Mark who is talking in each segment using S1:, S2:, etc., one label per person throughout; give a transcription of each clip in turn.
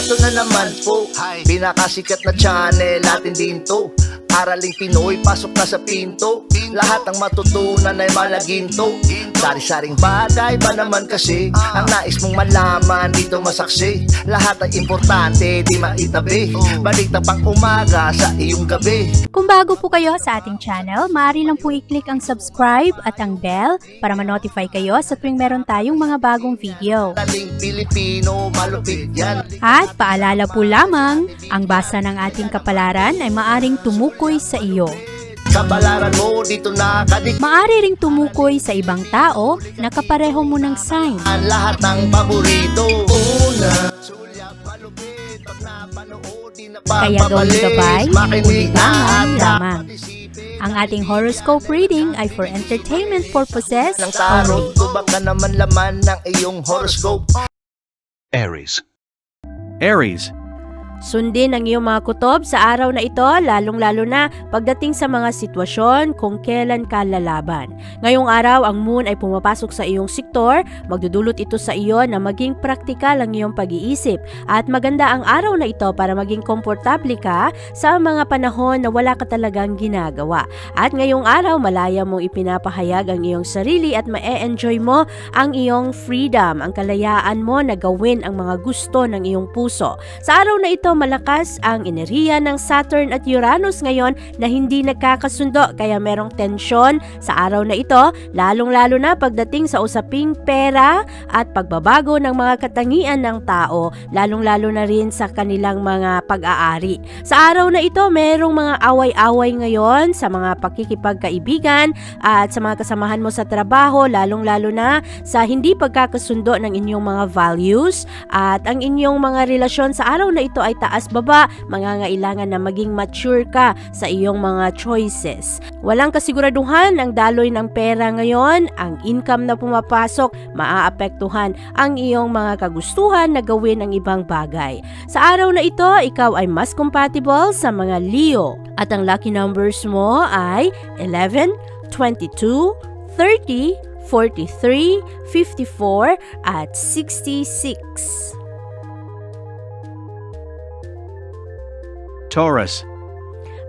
S1: Eto na naman po, pinakasikat na channel natin din to. Araling Pinoy, pasok na sa pinto. Lahat ng matutunan ay malaginto. Sari-saring bagay ba naman kasi ang nais mong malaman dito masaksi. Lahat ay importante, di maitabi. Balik na pang umaga sa iyong gabi.
S2: Kung bago po kayo sa ating channel, maaari lang po i-click ang subscribe at ang bell para ma-notify kayo sa tuwing meron tayong mga bagong video.
S1: Taling Pilipino, malupit yan.
S2: At paalala po lamang, ang basa ng ating kapalaran ay maaring tumukoy sa iyo.
S1: Kapalaran mo dito nakadik.
S2: Maaari ring tumukoy sa ibang tao na kapareho mo ng sign.
S1: Ang lahat ng paborito. Una, sulyap, malupit. Pag napanood, di na
S2: Kaya gawing gabay,
S1: makinig
S2: ulilangan
S1: at
S2: lamang. Ang ating horoscope reading ay for entertainment purposes
S1: ng tarot.
S2: only.
S1: Tubak ka naman laman ng iyong horoscope.
S3: Aries. Aries.
S2: Sundin ang iyong mga kutob sa araw na ito, lalong-lalo na pagdating sa mga sitwasyon kung kailan ka lalaban. Ngayong araw, ang moon ay pumapasok sa iyong sektor, magdudulot ito sa iyo na maging praktikal ang iyong pag-iisip. At maganda ang araw na ito para maging komportable ka sa mga panahon na wala ka talagang ginagawa. At ngayong araw, malaya mong ipinapahayag ang iyong sarili at ma-enjoy mo ang iyong freedom, ang kalayaan mo na gawin ang mga gusto ng iyong puso. Sa araw na ito, malakas ang enerhiya ng Saturn at Uranus ngayon na hindi nagkakasundo kaya merong tensyon sa araw na ito, lalong-lalo na pagdating sa usaping pera at pagbabago ng mga katangian ng tao, lalong-lalo na rin sa kanilang mga pag-aari. Sa araw na ito, merong mga away-away ngayon sa mga pakikipagkaibigan at sa mga kasamahan mo sa trabaho, lalong-lalo na sa hindi pagkakasundo ng inyong mga values at ang inyong mga relasyon sa araw na ito ay taas-baba, mangangailangan na maging mature ka sa iyong mga choices. Walang kasiguraduhan ang daloy ng pera ngayon, ang income na pumapasok, maaapektuhan ang iyong mga kagustuhan na gawin ang ibang bagay. Sa araw na ito, ikaw ay mas compatible sa mga Leo at ang lucky numbers mo ay 11, 22, 30, 43, 54 at 66.
S3: Taurus.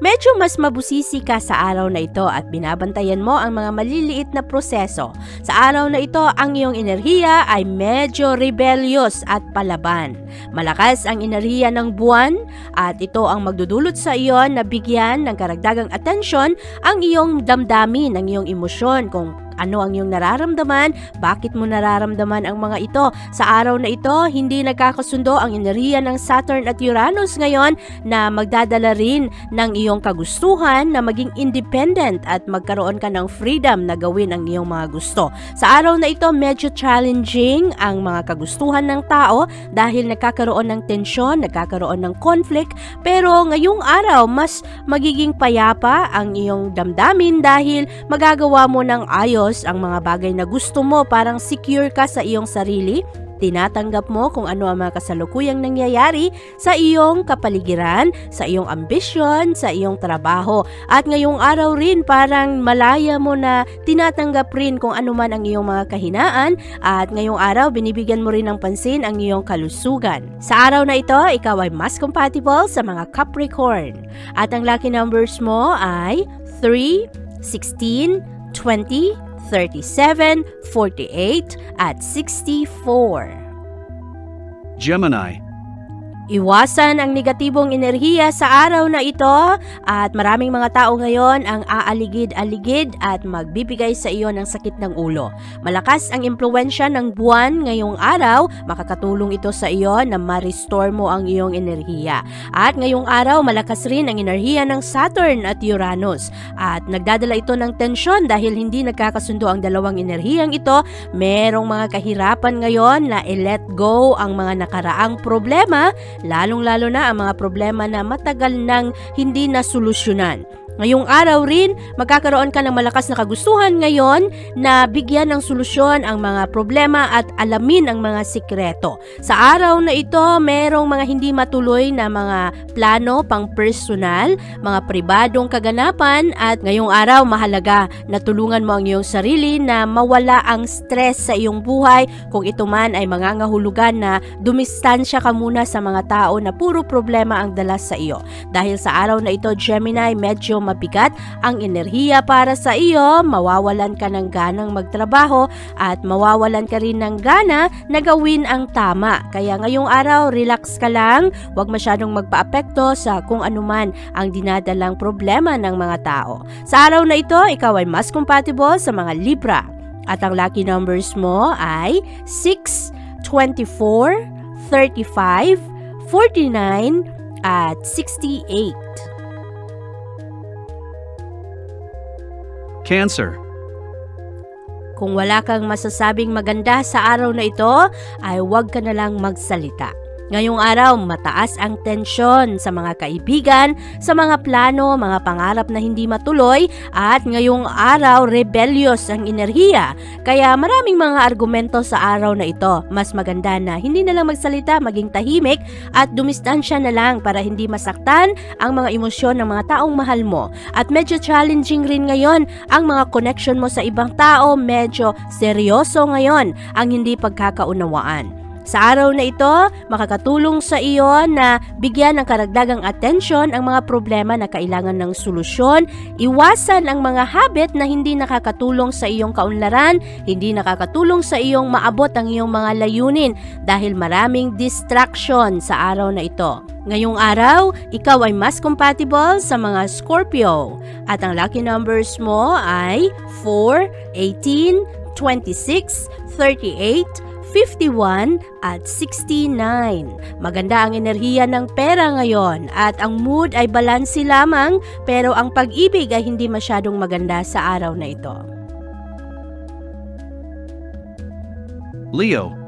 S2: Medyo mas mabusisi ka sa araw na ito at binabantayan mo ang mga maliliit na proseso. Sa araw na ito, ang iyong enerhiya ay medyo rebellious at palaban. Malakas ang enerhiya ng buwan at ito ang magdudulot sa iyo na bigyan ng karagdagang atensyon ang iyong damdamin, ang iyong emosyon kung ano ang iyong nararamdaman, bakit mo nararamdaman ang mga ito. Sa araw na ito, hindi nagkakasundo ang enerhiya ng Saturn at Uranus ngayon na magdadala rin ng iyong kagustuhan na maging independent at magkaroon ka ng freedom na gawin ang iyong mga gusto. Sa araw na ito, medyo challenging ang mga kagustuhan ng tao dahil nagkakaroon ng tensyon, nagkakaroon ng conflict, pero ngayong araw, mas magiging payapa ang iyong damdamin dahil magagawa mo ng ayos ang mga bagay na gusto mo, parang secure ka sa iyong sarili. Tinatanggap mo kung ano ang mga kasalukuyang nangyayari sa iyong kapaligiran, sa iyong ambisyon, sa iyong trabaho. At ngayong araw rin parang malaya mo na tinatanggap rin kung ano man ang iyong mga kahinaan at ngayong araw binibigyan mo rin ng pansin ang iyong kalusugan. Sa araw na ito, ikaw ay mas compatible sa mga Capricorn. At ang lucky numbers mo ay 3, 16, 20, 37, 48 at 64.
S3: Gemini.
S2: Iwasan ang negatibong enerhiya sa araw na ito at maraming mga tao ngayon ang aaligid-aligid at magbibigay sa iyo ng sakit ng ulo. Malakas ang impluwensya ng buwan ngayong araw, makakatulong ito sa iyo na ma-restore mo ang iyong enerhiya. At ngayong araw, malakas rin ang enerhiya ng Saturn at Uranus at nagdadala ito ng tensyon dahil hindi nagkakasundo ang dalawang enerhiyang ito. Merong mga kahirapan ngayon na i-let go ang mga nakaraang problema, lalong-lalo na ang mga problema na matagal nang hindi nasolusyonan. Ngayong araw rin, magkakaroon ka ng malakas na kagustuhan ngayon na bigyan ng solusyon ang mga problema at alamin ang mga sikreto. Sa araw na ito, merong mga hindi matuloy na mga plano pang personal, mga pribadong kaganapan at ngayong araw mahalaga na tulungan mo ang iyong sarili na mawala ang stress sa iyong buhay kung ito man ay mangangahulugan na dumistansya ka muna sa mga tao na puro problema ang dala sa iyo. Dahil sa araw na ito, Gemini, medyo mabigat ang enerhiya para sa iyo, mawawalan ka ng ganang magtrabaho at mawawalan ka rin ng gana na gawin ang tama. Kaya ngayong araw, relax ka lang, huwag masyadong magpaapekto sa kung anuman ang dinadalang problema ng mga tao. Sa araw na ito, ikaw ay mas compatible sa mga Libra. At ang lucky numbers mo ay 6, 24, 35, 49, at 68.
S3: Cancer.
S2: Kung wala kang masasabing maganda sa araw na ito, ay huwag ka na lang magsalita. Ngayong araw, mataas ang tensyon sa mga kaibigan, sa mga plano, mga pangarap na hindi matuloy, at ngayong araw, rebellious ang enerhiya. Kaya maraming mga argumento sa araw na ito. Mas maganda na hindi na lang magsalita, maging tahimik, at dumistansya na lang para hindi masaktan ang mga emosyon ng mga taong mahal mo. At medyo challenging rin ngayon ang mga connection mo sa ibang tao, medyo seryoso ngayon ang hindi pagkakaunawaan. Sa araw na ito, makakatulong sa iyo na bigyan ng karagdagang atensyon ang mga problema na kailangan ng solusyon, iwasan ang mga habit na hindi nakakatulong sa iyong kaunlaran, hindi nakakatulong sa iyong maabot ang iyong mga layunin dahil maraming distraction sa araw na ito. Ngayong araw, ikaw ay mas compatible sa mga Scorpio at ang lucky numbers mo ay 4, 18, 26, 38, 51 at 69. Maganda ang enerhiya ng pera ngayon at ang mood ay balanse lamang pero ang pag-ibig ay hindi masyadong maganda sa araw na ito.
S3: Leo.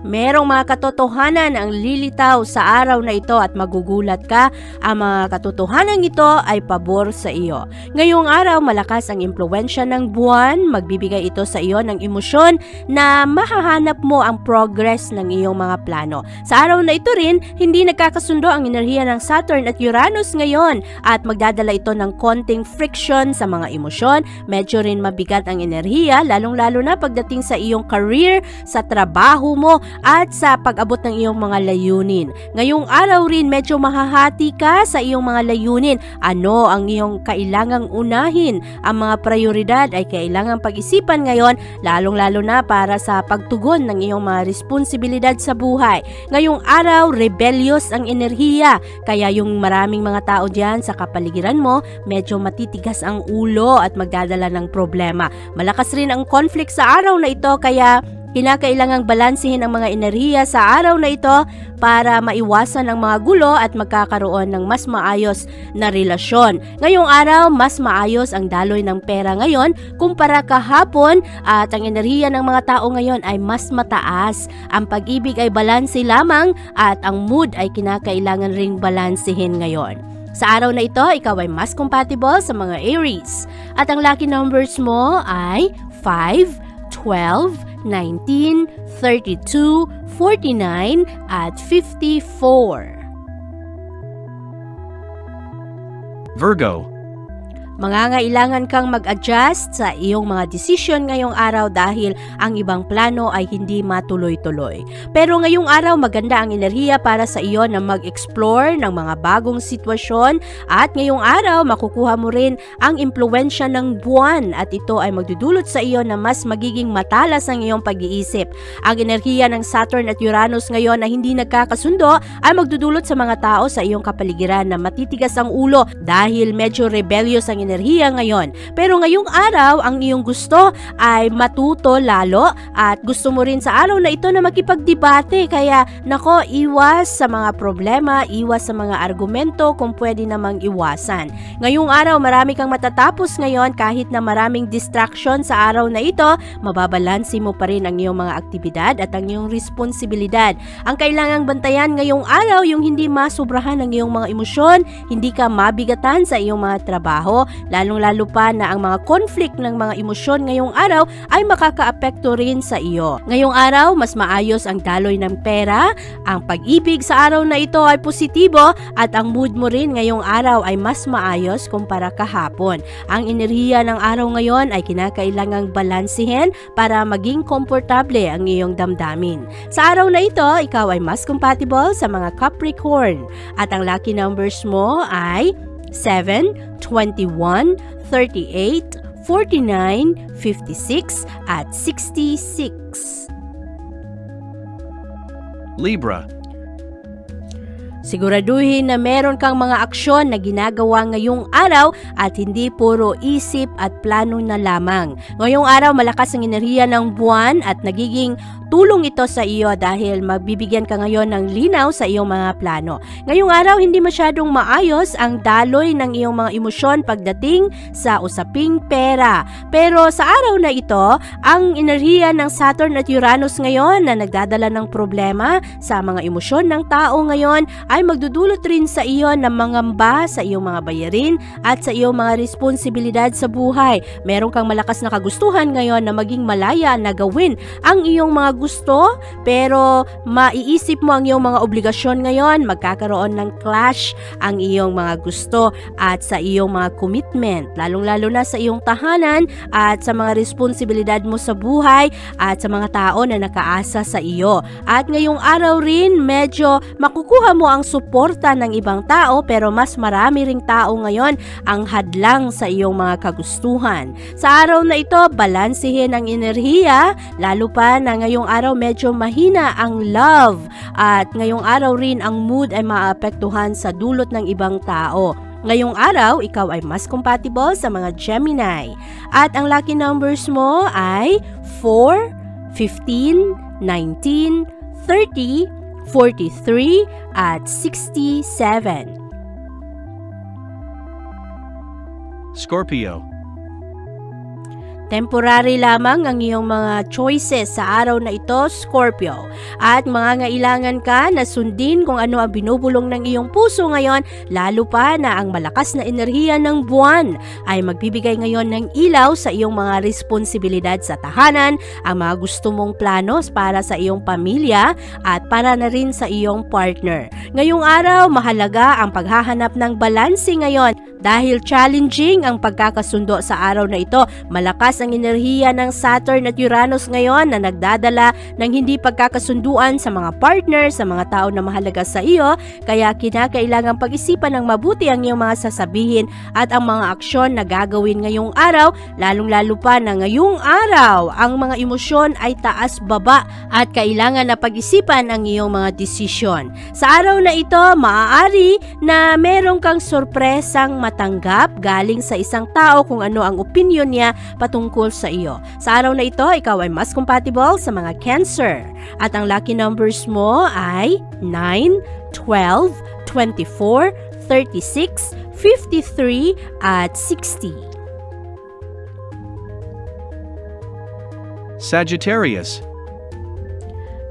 S2: Merong mga katotohanan ang lilitaw sa araw na ito at magugulat ka. Ang mga katotohanan ito ay pabor sa iyo. Ngayong araw, malakas ang impluwensya ng buwan. Magbibigay ito sa iyo ng emosyon na mahahanap mo ang progress ng iyong mga plano. Sa araw na ito rin, hindi nagkakasundo ang enerhiya ng Saturn at Uranus ngayon at magdadala ito ng konting friction sa mga emosyon. Medyo rin mabigat ang enerhiya, lalong-lalo na pagdating sa iyong career, sa trabaho mo, at sa pag-abot ng iyong mga layunin. Ngayong araw rin medyo mahahati ka sa iyong mga layunin. Ano ang iyong kailangang unahin? Ang mga prioridad ay kailangang pag-isipan ngayon, lalong-lalo na para sa pagtugon ng iyong mga responsibilidad sa buhay. Ngayong araw, rebellious ang enerhiya, kaya yung maraming mga tao dyan sa kapaligiran mo, medyo matitigas ang ulo at magdadala ng problema. Malakas rin ang conflict sa araw na ito, kaya kinakailangang balansehin ang mga enerhiya sa araw na ito para maiwasan ang mga gulo at magkakaroon ng mas maayos na relasyon. Ngayong araw, mas maayos ang daloy ng pera ngayon kumpara kahapon at ang enerhiya ng mga tao ngayon ay mas mataas. Ang pag-ibig ay balanse lamang at ang mood ay kinakailangan ring balansehin ngayon. Sa araw na ito, ikaw ay mas compatible sa mga Aries. At ang lucky numbers mo ay 5, 12, 19, 32, 49, at 54.
S3: Virgo.
S2: Mangangailangan kang mag-adjust sa iyong mga desisyon ngayong araw dahil ang ibang plano ay hindi matuloy-tuloy. Pero ngayong araw maganda ang enerhiya para sa iyo na mag-explore ng mga bagong sitwasyon at ngayong araw makukuha mo rin ang impluwensya ng buwan at ito ay magdudulot sa iyo na mas magiging matalas ang iyong pag-iisip. Ang enerhiya ng Saturn at Uranus ngayon na hindi nagkakasundo ay magdudulot sa mga tao sa iyong kapaligiran na matitigas ang ulo dahil medyo rebellious ang ang enerhiya ngayon. Pero ngayong araw, ang iyong gusto ay matuto lalo at gusto mo rin sa araw na ito na makipagdebate. Kaya nako, iwas sa mga problema, iwas sa mga argumento kung pwede namang iwasan. Ngayong araw, marami kang matatapos ngayon kahit na maraming distraction sa araw na ito, mababalansi mo pa rin ang iyong mga aktibidad at ang iyong responsibilidad. Ang kailangang bantayan ngayong araw, yung hindi masubrahan ang iyong mga emosyon, hindi ka mabigatan sa iyong mga trabaho, lalong-lalo pa na ang mga conflict ng mga emosyon ngayong araw ay makakaapekto rin sa iyo. Ngayong araw, mas maayos ang daloy ng pera, ang pag-ibig sa araw na ito ay positibo at ang mood mo rin ngayong araw ay mas maayos kumpara kahapon. Ang enerhiya ng araw ngayon ay kinakailangang balansihin para maging komportable ang iyong damdamin. Sa araw na ito, ikaw ay mas compatible sa mga Capricorn at ang lucky numbers mo ay 7, 21, 38, 49, 56 at 66.
S3: Libra.
S2: Siguraduhin na meron kang mga aksyon na ginagawa ngayong araw at hindi puro isip at plano na lamang. Ngayong araw, malakas ang enerhiya ng buwan at nagiging tulong ito sa iyo dahil magbibigyan ka ngayon ng linaw sa iyong mga plano. Ngayong araw, hindi masyadong maayos ang daloy ng iyong mga emosyon pagdating sa usaping pera. Pero sa araw na ito, ang enerhiya ng Saturn at Uranus ngayon na nagdadala ng problema sa mga emosyon ng tao ngayon ay magdudulot rin sa iyo ng mangamba sa iyong mga bayarin at sa iyong mga responsibilidad sa buhay. Meron kang malakas na kagustuhan ngayon na maging malaya na gawin ang iyong mga gusto, pero maiisip mo ang iyong mga obligasyon ngayon, magkakaroon ng clash ang iyong mga gusto at sa iyong mga commitment, lalong-lalo na sa iyong tahanan at sa mga responsibilidad mo sa buhay at sa mga tao na nakaasa sa iyo. At ngayong araw rin, medyo makukuha mo ang suporta ng ibang tao pero mas marami ring tao ngayon ang hadlang sa iyong mga kagustuhan. Sa araw na ito, balansihin ang enerhiya, lalo pa na ngayong araw medyo mahina ang love at ngayong araw rin ang mood ay maapektuhan sa dulot ng ibang tao. Ngayong araw, ikaw ay mas compatible sa mga Gemini at ang lucky numbers mo ay 4, 15, 19, 30, 43 at 67.
S3: Scorpio.
S2: Temporary lamang ang iyong mga choices sa araw na ito, Scorpio. At mangangailangan ka na sundin kung ano ang binubulong ng iyong puso ngayon, lalo pa na ang malakas na enerhiya ng buwan ay magbibigay ngayon ng ilaw sa iyong mga responsibilidad sa tahanan, ang mga gusto mong planos para sa iyong pamilya at para na rin sa iyong partner. Ngayong araw, mahalaga ang paghahanap ng balanse ngayon dahil challenging ang pagkakasundo sa araw na ito. Malakas ang enerhiya ng Saturn at Uranus ngayon na nagdadala ng hindi pagkakasunduan sa mga partner, sa mga tao na mahalaga sa iyo, kaya kinakailangang pag-isipan ng mabuti ang iyong mga sasabihin at ang mga aksyon na gagawin ngayong araw, lalong-lalo pa na ngayong araw ang mga emosyon ay taas-baba at kailangan na pag-isipan ang iyong mga desisyon. Sa araw na ito, maaari na merong kang sorpresang matanggap galing sa isang tao kung ano ang opinion niya patungkol sa iyo. Sa araw na ito, ikaw ay mas compatible sa mga Cancer. At ang lucky numbers mo ay 9, 12, 24, 36, 53 at 60.
S3: Sagittarius.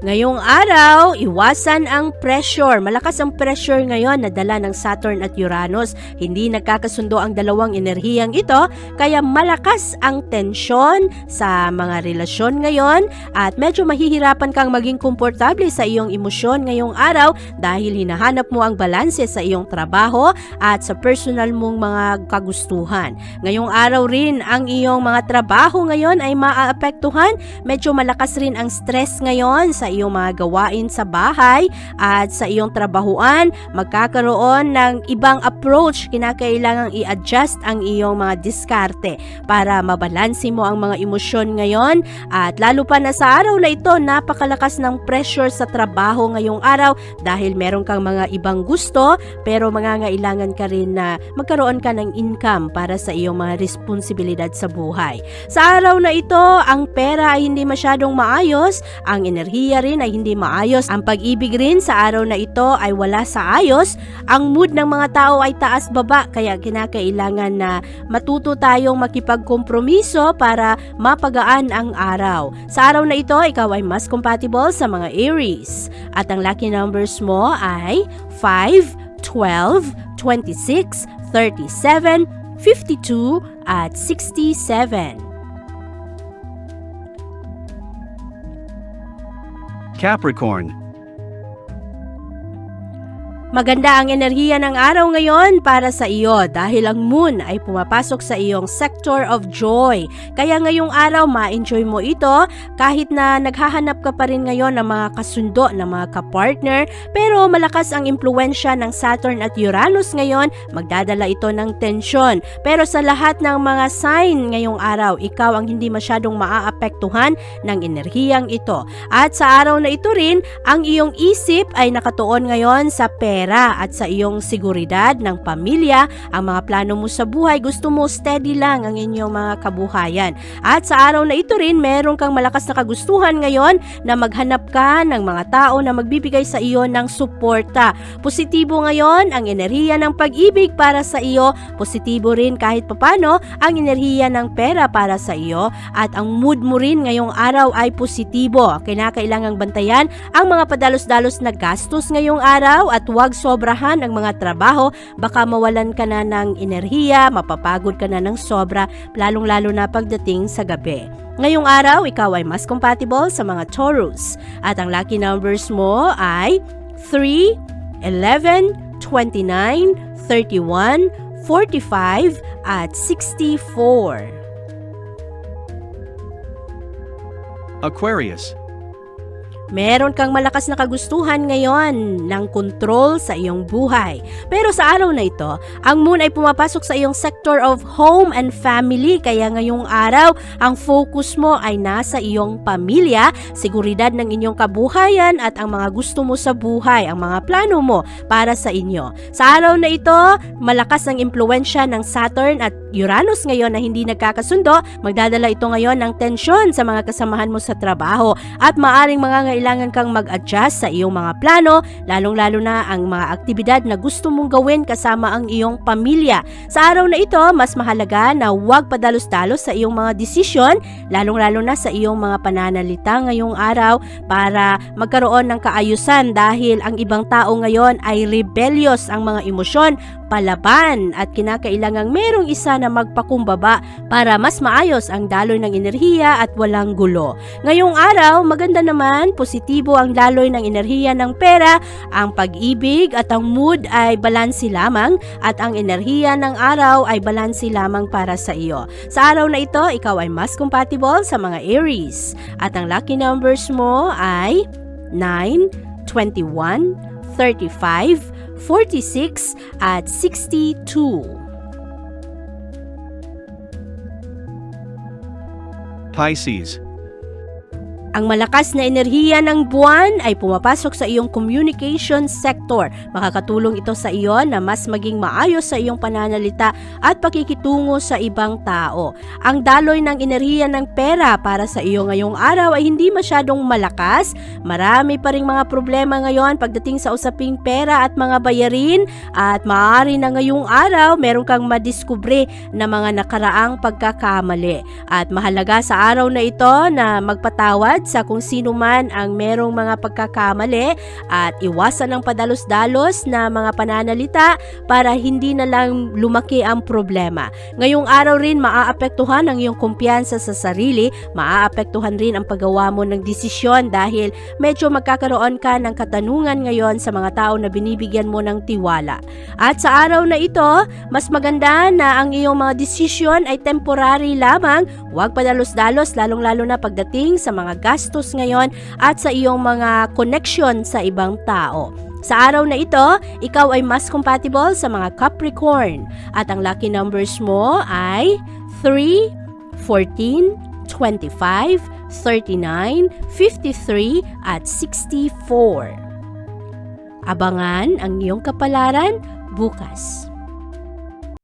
S2: Ngayong araw, iwasan ang pressure. Malakas ang pressure ngayon na dala ng Saturn at Uranus. Hindi nagkakasundo ang dalawang enerhiyang ito, kaya malakas ang tensyon sa mga relasyon ngayon at medyo mahihirapan kang maging komportable sa iyong emosyon ngayong araw dahil hinahanap mo ang balanse sa iyong trabaho at sa personal mong mga kagustuhan. Ngayong araw rin, ang iyong mga trabaho ngayon ay maaapektuhan. Medyo malakas rin ang stress ngayon sa iyong mga gawain sa bahay at sa iyong trabahuan, magkakaroon ng ibang approach. Kinakailangang i-adjust ang iyong mga diskarte para mabalanse mo ang mga emosyon ngayon. At lalo pa na sa araw na ito, napakalakas ng pressure sa trabaho ngayong araw dahil meron kang mga ibang gusto pero mangangailangan ka rin na magkaroon ka ng income para sa iyong mga responsibilidad sa buhay. Sa araw na ito, ang pera ay hindi masyadong maayos, ang enerhiya rin ay hindi maayos, ang pag-ibig rin sa araw na ito ay wala sa ayos, ang mood ng mga tao ay taas-baba kaya kinakailangan na matuto tayong makipagkompromiso para mapagaan ang araw. Sa araw na ito, ikaw ay mas compatible sa mga Aries at ang lucky numbers mo ay 5, 12, 26, 37, 52 at 67.
S3: Capricorn.
S2: Maganda ang enerhiya ng araw ngayon para sa iyo dahil ang moon ay pumapasok sa iyong sector of joy. Kaya ngayong araw ma-enjoy mo ito kahit na naghahanap ka pa rin ngayon ng mga kasundo, ng mga kapartner, pero malakas ang impluensya ng Saturn at Uranus ngayon, magdadala ito ng tensyon. Pero sa lahat ng mga sign ngayong araw, ikaw ang hindi masyadong maaapektuhan ng enerhiyang ito. At sa araw na ito rin, ang iyong isip ay nakatuon ngayon sa pera at sa iyong seguridad ng pamilya, ang mga plano mo sa buhay, gusto mo steady lang ang inyong mga kabuhayan. At sa araw na ito rin, meron kang malakas na kagustuhan ngayon na maghanap ka ng mga tao na magbibigay sa iyo ng suporta. Positibo ngayon ang enerhiya ng pag-ibig para sa iyo, positibo rin kahit papano ang enerhiya ng pera para sa iyo at ang mood mo rin ngayong araw ay positibo. Kinakailangang bantayan ang mga padalos-dalos na gastos ngayong araw at huwag sobrahan ang mga trabaho, baka mawalan ka na ng enerhiya, mapapagod ka na ng sobra, lalong-lalo na pagdating sa gabi. Ngayong araw, ikaw ay mas compatible sa mga Taurus at ang lucky numbers mo ay 3, 11, 29, 31, 45 at 64.
S3: Aquarius.
S2: Meron kang malakas na kagustuhan ngayon ng control sa iyong buhay. Pero sa araw na ito, ang moon ay pumapasok sa iyong sector of home and family. Kaya ngayong araw, ang focus mo ay nasa iyong pamilya, seguridad ng inyong kabuhayan at ang mga gusto mo sa buhay, ang mga plano mo para sa inyo. Sa araw na ito, malakas ang impluensya ng Saturn at Uranus ngayon na hindi nagkakasundo. Magdadala ito ngayon ng tensyon sa mga kasamahan mo sa trabaho at maaring kailangan kang mag-adjust sa iyong mga plano, lalong-lalo na ang mga aktibidad na gusto mong gawin kasama ang iyong pamilya. Sa araw na ito, mas mahalaga na huwag padalos-dalos sa iyong mga desisyon, lalong-lalo na sa iyong mga pananalita ngayong araw para magkaroon ng kaayusan dahil ang ibang tao ngayon ay rebellious ang mga emosyon, palaban at kinakailangang merong isa na magpakumbaba para mas maayos ang daloy ng enerhiya at walang gulo. Ngayong araw, maganda naman, positibo ang daloy ng enerhiya ng pera, ang pag-ibig at ang mood ay balanse lamang at ang enerhiya ng araw ay balanse lamang para sa iyo. Sa araw na ito, ikaw ay mas compatible sa mga Aries at ang lucky numbers mo ay 9, 21, 35, 46 at 62.
S3: Pisces.
S2: Ang malakas na enerhiya ng buwan ay pumapasok sa iyong communication sector. Makakatulong ito sa iyo na mas maging maayos sa iyong pananalita at pakikitungo sa ibang tao. Ang daloy ng enerhiya ng pera para sa iyo ngayong araw ay hindi masyadong malakas. Marami pa ring mga problema ngayon pagdating sa usaping pera at mga bayarin at maaari na ngayong araw meron kang madiskubre na mga nakaraang pagkakamali. At mahalaga sa araw na ito na magpatawad sa kung sino man ang merong mga pagkakamali at iwasan ng padalos-dalos na mga pananalita para hindi na lang lumaki ang problema. Ngayong araw rin maaapektuhan ang iyong kumpiyansa sa sarili, maaapektuhan rin ang paggawa mo ng desisyon dahil medyo magkakaroon ka ng katanungan ngayon sa mga tao na binibigyan mo ng tiwala. At sa araw na ito, mas maganda na ang iyong mga desisyon ay temporary lamang, huwag padalos-dalos lalong-lalo na pagdating sa mga gastos ngayon at sa iyong mga connection sa ibang tao. Sa araw na ito, ikaw ay mas compatible sa mga Capricorn at ang lucky numbers mo ay 3, 14, 25, 39, 53 at 64. Abangan ang iyong kapalaran bukas.